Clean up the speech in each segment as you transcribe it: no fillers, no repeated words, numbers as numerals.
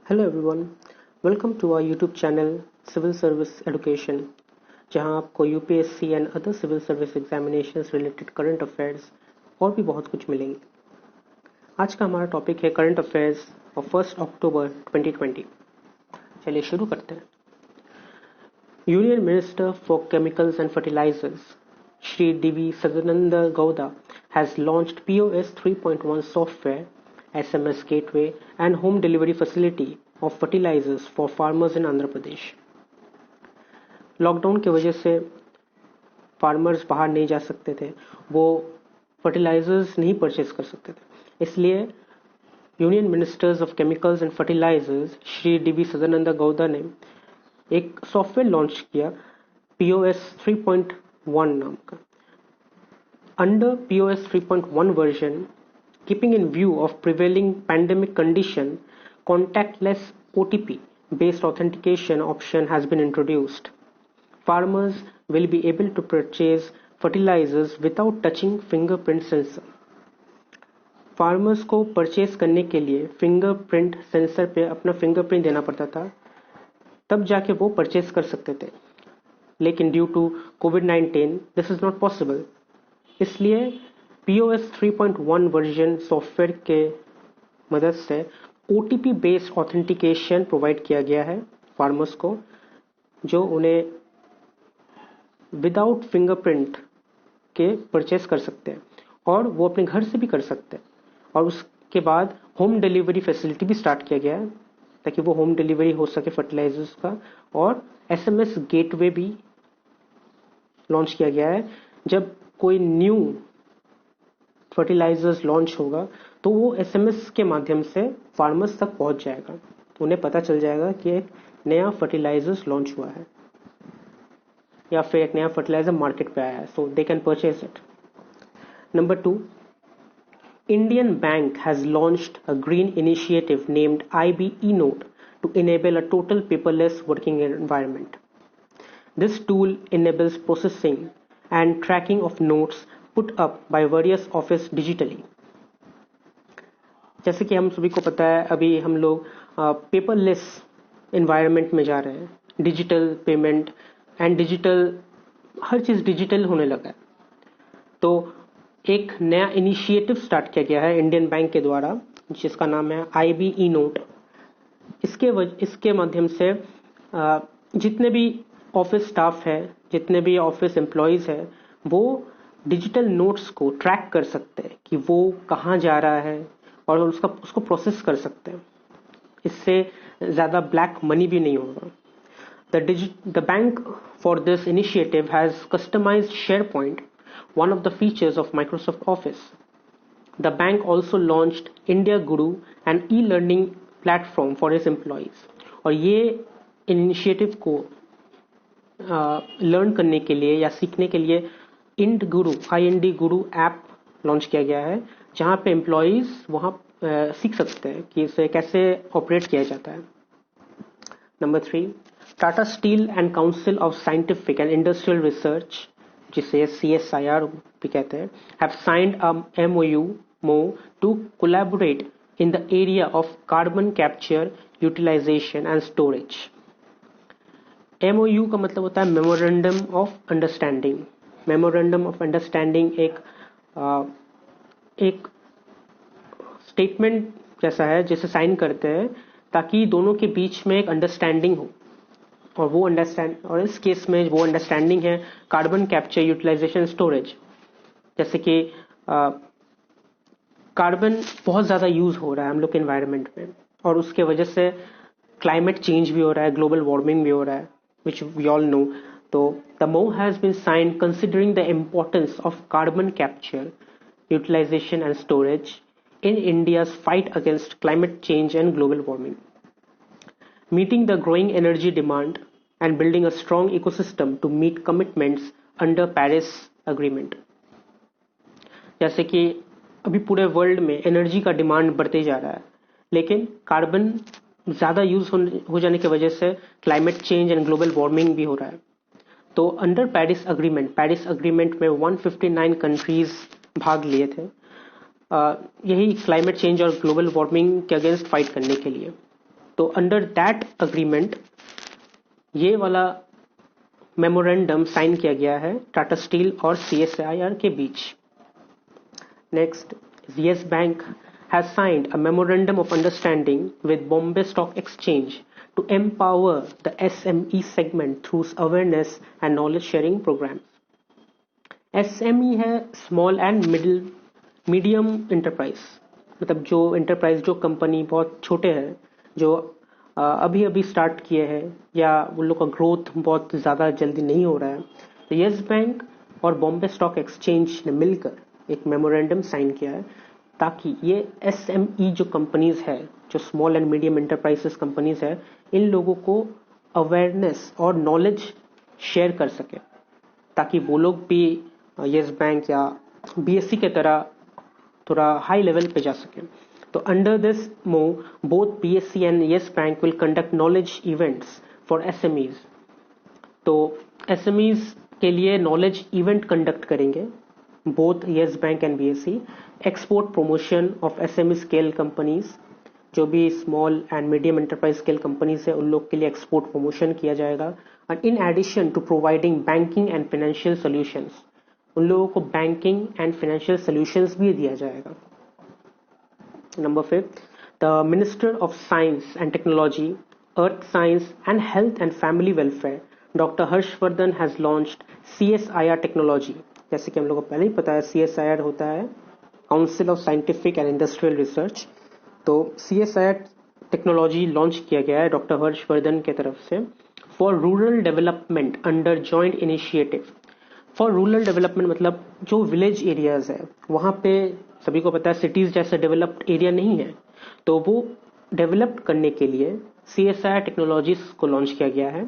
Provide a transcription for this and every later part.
Hello everyone, welcome to our YouTube channel civil service education, जहां आपको UPSC and other civil service examinations related current affairs और भी बहुत कुछ मिलेंगे। आज का हमारा टॉपिक है करंट अफेयर्स ऑफ 1 अक्टूबर 2020। चलिए शुरू करते हैं। Union minister for chemicals and fertilizers Shri D V Sadananda Gowda has launched POS 3.1 software, SMS gateway and home delivery facility of fertilizers for farmers in Andhra Pradesh. Lockdown की वजह से फार्मर्स बाहर नहीं जा सकते थे, वो फर्टिलाइजर्स नहीं परचेज कर सकते थे, इसलिए union ministers of chemicals and fertilizers Shri D V Sadananda Gowda ने एक सॉफ्टवेयर लॉन्च किया POS 3.1 नाम का। Under POS 3.1 version, keeping in view of prevailing pandemic condition, contactless OTP-based authentication option has been introduced. Farmers will be able to purchase fertilizers without touching fingerprint sensor. Farmers को purchase करने के लिए fingerprint sensor पे अपना fingerprint देना पड़ता था, तब जाके वो परचेज कर सकते थे, लेकिन ड्यू टू कोविड-19 दिस इज नॉट पॉसिबल। इसलिए POS 3.1 वर्जन सॉफ्टवेयर के मदद से OTP बेस्ड ऑथेंटिकेशन प्रोवाइड किया गया है फार्मर्स को, जो उन्हें विदाउट फिंगरप्रिंट के परचेस कर सकते हैं और वो अपने घर से भी कर सकते हैं। और उसके बाद होम डिलीवरी फैसिलिटी भी स्टार्ट किया गया है ताकि वो होम डिलीवरी हो सके फर्टिलाइजर्स का, और SMS गेटवे भी लॉन्च किया गया है। जब कोई न्यू फर्टिलाइजर्स लॉन्च होगा तो वो SMS के माध्यम से फार्मर्स तक पहुंच जाएगा, तो उन्हें पता चल जाएगा कि एक नया फर्टिलाइजर्स लॉन्च हुआ है या फिर एक नया फर्टिलाइजर मार्केट पे आया है, so they can purchase it. Number 2, Indian bank has launched a green initiative named IB eNote to enable a total paperless working environment. This tool enables processing and tracking of notes put up by various office digitally. जैसे कि हम सभी को पता है, अभी हम लोग पेपरलेस एनवायरनमेंट में जा रहे हैं। Digital payment and digital, her cheese digital होने लगा है। तो एक नया इनिशिएटिव स्टार्ट किया गया है इंडियन बैंक के द्वारा, जिसका नाम है IB eNote। इसके माध्यम से जितने भी ऑफिस स्टाफ है, जितने भी ऑफिस एम्प्लॉयज़ है, वो डिजिटल नोट्स को ट्रैक कर सकते हैं कि वो कहाँ जा रहा है और उसको प्रोसेस कर सकते हैं। इससे ज़्यादा ब्लैक मनी भी नहीं होगा। The bank for this initiative has customized SharePoint, one of the features of Microsoft Office. The bank also launched India Guru, an e-learning platform for its employees. और ये इनिशिएटिव को लर्न करने के लिए या सीखने के लिए IND Guru ऐप लॉन्च किया गया है, जहां पे एम्प्लॉयज वहां सीख सकते हैं कि इसे कैसे ऑपरेट किया जाता है। Number 3, Tata steel and council of scientific and industrial research, जिसे CSIR भी कहते हैं, have signed a MOU to collaborate in the area of carbon capture, utilisation and storage. MOU का मतलब होता है memorandum of understanding. Memorandum of understanding एक statement जैसा है जिसे साइन करते हैं ताकि दोनों के बीच में एक अंडरस्टैंडिंग हो, और इस केस में वो अंडरस्टैंडिंग है कार्बन कैप्चर, यूटिलाइजेशन, स्टोरेज। जैसे कि कार्बन बहुत ज़्यादा यूज हो रहा है हम लोग के एनवायरनमेंट में, और उसके वजह से क्लाइमेट चेंज भी हो रहा है, ग्लोबल वार्मिंग भी हो रहा है, which we all know. So the MOU has been signed considering the importance of carbon capture, utilization and storage in India's fight against climate change and global warming, meeting the growing energy demand and building a strong ecosystem to meet commitments under Paris Agreement. जैसे कि अभी पूरे world में energy का demand बढ़ते जा रहा है, लेकिन कार्बन ज़्यादा यूज हो जाने की वजह से climate change and global warming भी हो रहा है। तो अंडर पेरिस अग्रीमेंट में 159 कंट्रीज भाग लिए थे यही क्लाइमेट चेंज और ग्लोबल वार्मिंग के अगेंस्ट फाइट करने के लिए। तो अंडर दैट अग्रीमेंट ये वाला मेमोरेंडम साइन किया गया है टाटा स्टील और CSIR के बीच. Next, Yes Bank has signed a memorandum of understanding with Bombay Stock Exchange to empower the SME segment through awareness and knowledge sharing programs. SME है small and medium enterprise, मतलब जो enterprise जो company बहुत छोटे हैं, जो अभी अभी स्टार्ट किए हैं या उन लोग का ग्रोथ बहुत ज़्यादा जल्दी नहीं हो रहा है. तो येस बैंक और बॉम्बे स्टॉक एक्सचेंज ने मिलकर एक मेमोरेंडम साइन किया है ताकि ये SME जो कंपनीज है, जो small and medium enterprises companies है, इन लोगों को अवेयरनेस और नॉलेज शेयर कर सके ताकि वो लोग भी येस बैंक या BSE के तरह थोड़ा हाई लेवल पे जा सके. तो under this move both BSE and Yes Bank will conduct knowledge events for SMEs. तो SMEs के लिए नॉलेज इवेंट कंडक्ट करेंगे both Yes Bank and BSE. Export promotion of SME scale companies, जो भी small and medium enterprise scale companies है उन लोग के लिए एक्सपोर्ट प्रमोशन किया जाएगा. And in addition to providing banking and financial solutions, उन लोगों को बैंकिंग एंड फाइनेंशियल सॉल्यूशंस भी दिया जाएगा. Number 5, the minister of science and technology, earth science and health and family welfare doctor Harshvardhan has launched CSIR technology. जैसे कि हम लोगों को पहले ही पता है, CSIR होता है council of scientific and industrial research. तो CSIR टेक्नोलॉजी लॉन्च किया गया है डॉक्टर हर्षवर्धन के तरफ से for rural development under joint initiative. For rural development मतलब जो विलेज एरियाज है वहाँ पे सभी को पता है सिटीज जैसे डेवलप्ड एरिया नहीं है, तो वो डेवलप करने के लिए CSIR टेक्नोलॉजीज को लॉन्च किया गया है,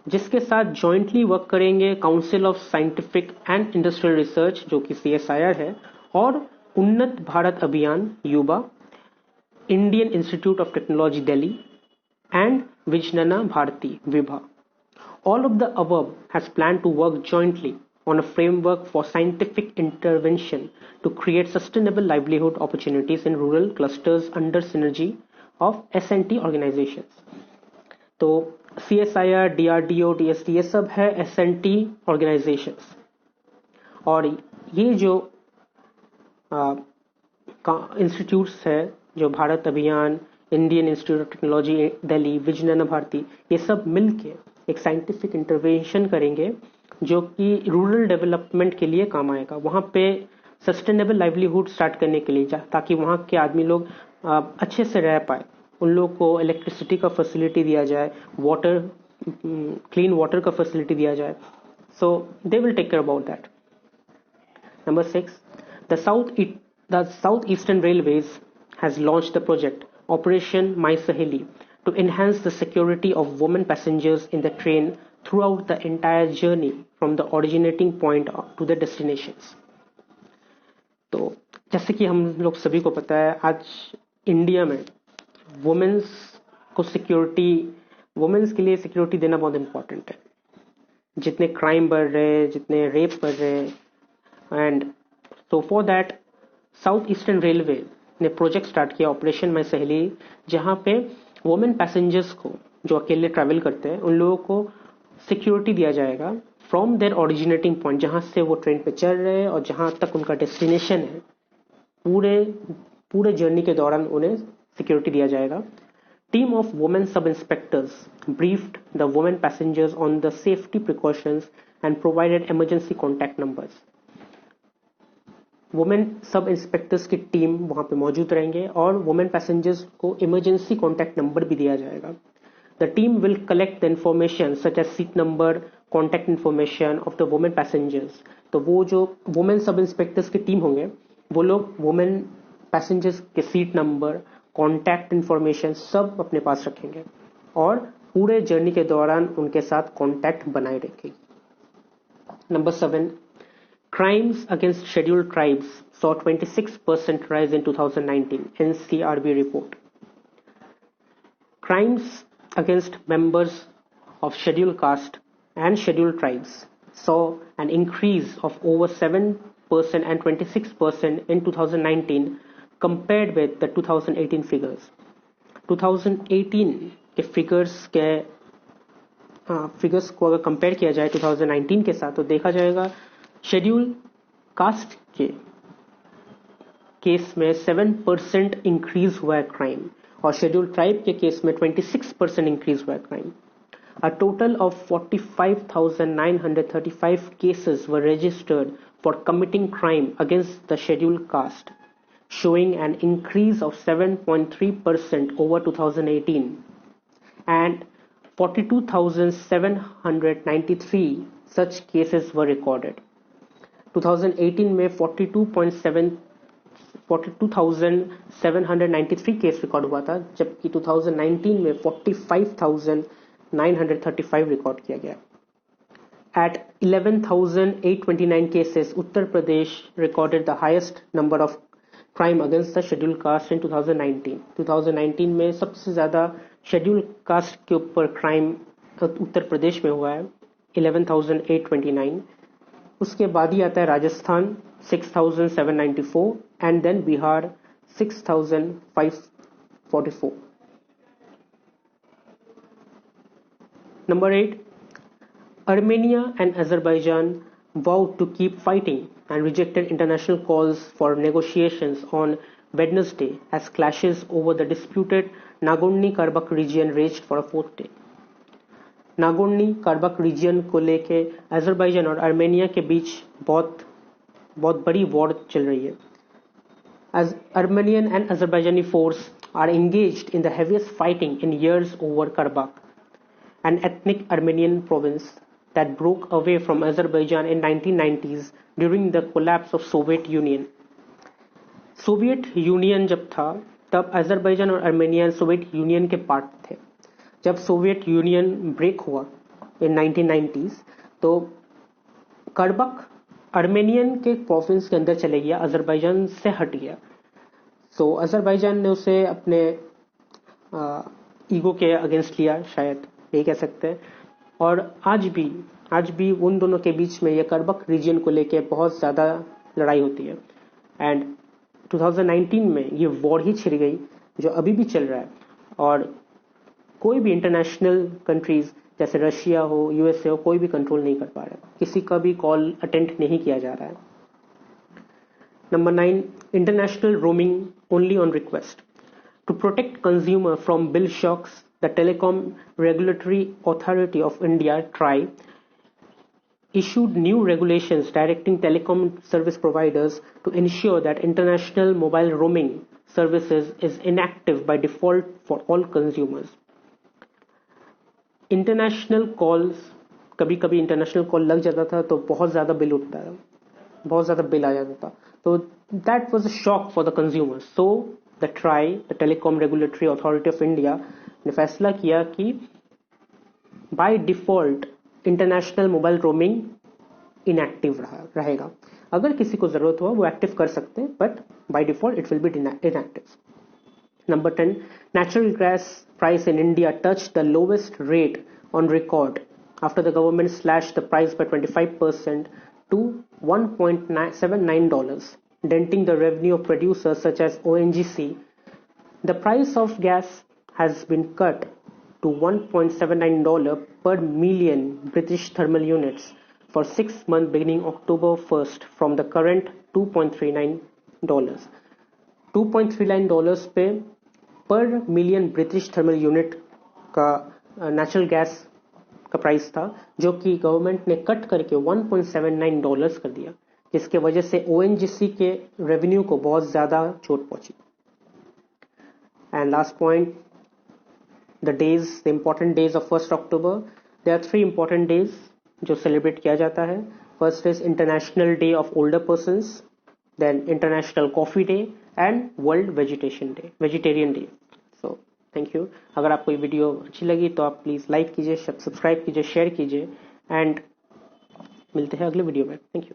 जिसके साथ जॉइंटली वर्क करेंगे council of scientific and industrial research जो कि CSIR है, और Unnat Bharat Abhiyan Yuva, Indian institute of technology Delhi and Vijnana Bharati Vibha. All of the above has planned to work jointly on a framework for scientific intervention to create sustainable livelihood opportunities in rural clusters under synergy of S&T organizations. तो CSIR, DRDO, DST ये सब है S&T organizations, और ये जो institutes है, जो Bharat Abhiyan, Indian institute of technology Delhi, Vijnana Bharati, ये सब मिलके एक साइंटिफिक इंटरवेंशन करेंगे जो कि रूरल डेवलपमेंट के लिए काम आएगा. वहाँ पे सस्टेनेबल लाइवलीहुड स्टार्ट करने के लिए, ताकि वहाँ के आदमी लोग अच्छे से रह पाए. उन लोग को इलेक्ट्रिसिटी का फैसिलिटी दिया जाए, वाटर, क्लीन वाटर का फैसिलिटी दिया जाए. So they will take care about that. Number 6, the South Eastern Railways has launched the project Operation My Saheli to enhance the security of women passengers in the train throughout the entire journey from the originating point to the destinations. तो जैसे कि हम लोग सभी को पता है, आज इंडिया में वुमेन्स के लिए सिक्योरिटी देना बहुत इंपॉर्टेंट है. जितने क्राइम बढ़ रहे, जितने रेप बढ़ रहे, and so for that south eastern railway ने प्रोजेक्ट स्टार्ट किया ऑपरेशन माई सहेली, जहाँ पे वुमेन पैसेंजर्स को जो अकेले ट्रैवल करते हैं उन लोगों को सिक्योरिटी दिया जाएगा फ्रॉम देयर ओरिजिनेटिंग पॉइंट, जहाँ से वो ट्रेन पे चल रहे हैं और जहाँ तक उनका डेस्टिनेशन है, पूरे जर्नी के दौरान उन्हें सिक्योरिटी दिया जाएगा. Team of women sub inspectors briefed the women passengers on the safety precautions and provided emergency contact numbers. Women sub inspectors की टीम वहां पे मौजूद रहेंगे और वुमेन पैसेंजर्स को इमरजेंसी कॉन्टैक्ट नंबर भी दिया जाएगा. The team will collect the information such as seat number, contact information of the women passengers. तो वो जो वुमेन सब इंस्पेक्टर्स की टीम होंगे, वो लोग वुमेन पैसेंजर्स के सीट नंबर, कॉन्टैक्ट इन्फॉर्मेशन सब अपने पास रखेंगे और पूरे जर्नी के दौरान उनके साथ कॉन्टैक्ट बनाए रखेंगे. Number 7, crimes against scheduled tribes saw 26% rise in 2019, NCRB report. Crimes against members of scheduled caste and scheduled tribes saw an increase of over 7% and 26% in 2019 compared with the 2018 figures. 2018 के figures को अगर compare किया जाए 2019 के साथ तो देखा जाएगा शेड्यूल कास्ट के केस में 7% इंक्रीज हुआ है क्राइम और शेड्यूल ट्राइब के केस में 26% इंक्रीज हुआ है crime. A total of 45,935 cases were registered for committing crime against the scheduled caste, showing an increase of 7.3% over 2018, and 42,793 such cases were recorded. 2018 में 42,793 case record हुआ था, जबकि 2019 में 45,935 रिकॉर्ड किया गया. At 11,829 cases, Uttar Pradesh recorded the highest number of crime against the scheduled caste in 2019. 2019 में सबसे ज़्यादा scheduled caste के ऊपर crime उत्तर प्रदेश में हुआ है 11,829. उसके बाद ही आता है Rajasthan 6,794 and then Bihar 6,544. Number 8. Armenia and Azerbaijan vowed to keep fighting and rejected international calls for negotiations on Wednesday as clashes over the disputed Nagorno-Karabakh region raged for a fourth day. Nagorno karabakh region को लेके Azerbaijan और Armenia के बीच बहुत बड़ी war चल रही है. Armenian and Azerbaijani force are engaged in the heaviest fighting in years over Karabakh, an ethnic Armenian province that broke away from Azerbaijan in 1990s during the collapse of Soviet Union. Soviet union जब था तब Azerbaijan और Armenia Soviet union के part थे. जब Soviet union break हुआ इन 1990s तो करबक Armenian के प्रोविंस के अंदर चले गया, अजरबैजान से हट गया. सो अजरबैजान ने उसे अपने ईगो के अगेंस्ट लिया, शायद ये कह सकते हैं. और आज भी उन दोनों के बीच में ये करबक रीजन को लेके बहुत ज़्यादा लड़ाई होती है. एंड 2019 में ये वॉर ही छिड़ गई जो अभी भी चल रहा है. और कोई भी इंटरनेशनल कंट्रीज जैसे रशिया हो, यूएसए हो, कोई भी कंट्रोल नहीं कर पा रहा है. किसी का भी कॉल अटेंड नहीं किया जा रहा है. Number 9. International roaming only on request. To protect consumer from bill shocks, the Telecom Regulatory Authority of India (TRAI) issued new regulations directing telecom service providers to ensure that international mobile roaming services is inactive by default for all consumers. International calls, कभी कभी international call लग जाता था तो बहुत ज़्यादा bill उठता था, बहुत ज़्यादा बिल आ जाता था. तो that was a shock for the consumers. So the try, the telecom regulatory authority of India ने फैसला किया कि by default international mobile roaming inactive रहेगा. अगर किसी को ज़रूरत हो वो एक्टिव कर सकते हैं, but by default it will be inactive. Number 10. Natural gas price in India touched the lowest rate on record after the government slashed the price by 25% to $1.79, denting the revenue of producers such as ONGC. The price of gas has been cut to $1.79 per million British thermal units for 6 months beginning October 1st from the current $2.39. $2.39 पे पर million British thermal unit का natural gas का price था, जो कि government ने cut करके $1.79 कर दिया, जिसके वजह से ONGC के रेवेन्यू को बहुत ज़्यादा चोट पहुंची. And last point, the important days of 1 October. There are 3 important days जो सेलिब्रेट किया जाता है. First is international day of older persons, then International Coffee Day and World Vegetarian Day. So thank you. अगर आपको ये video अच्छी लगी तो आप प्लीज़ लाइक कीजिए, सब्सक्राइब कीजिए, शेयर कीजिए, एंड मिलते हैं अगले वीडियो में. Thank you.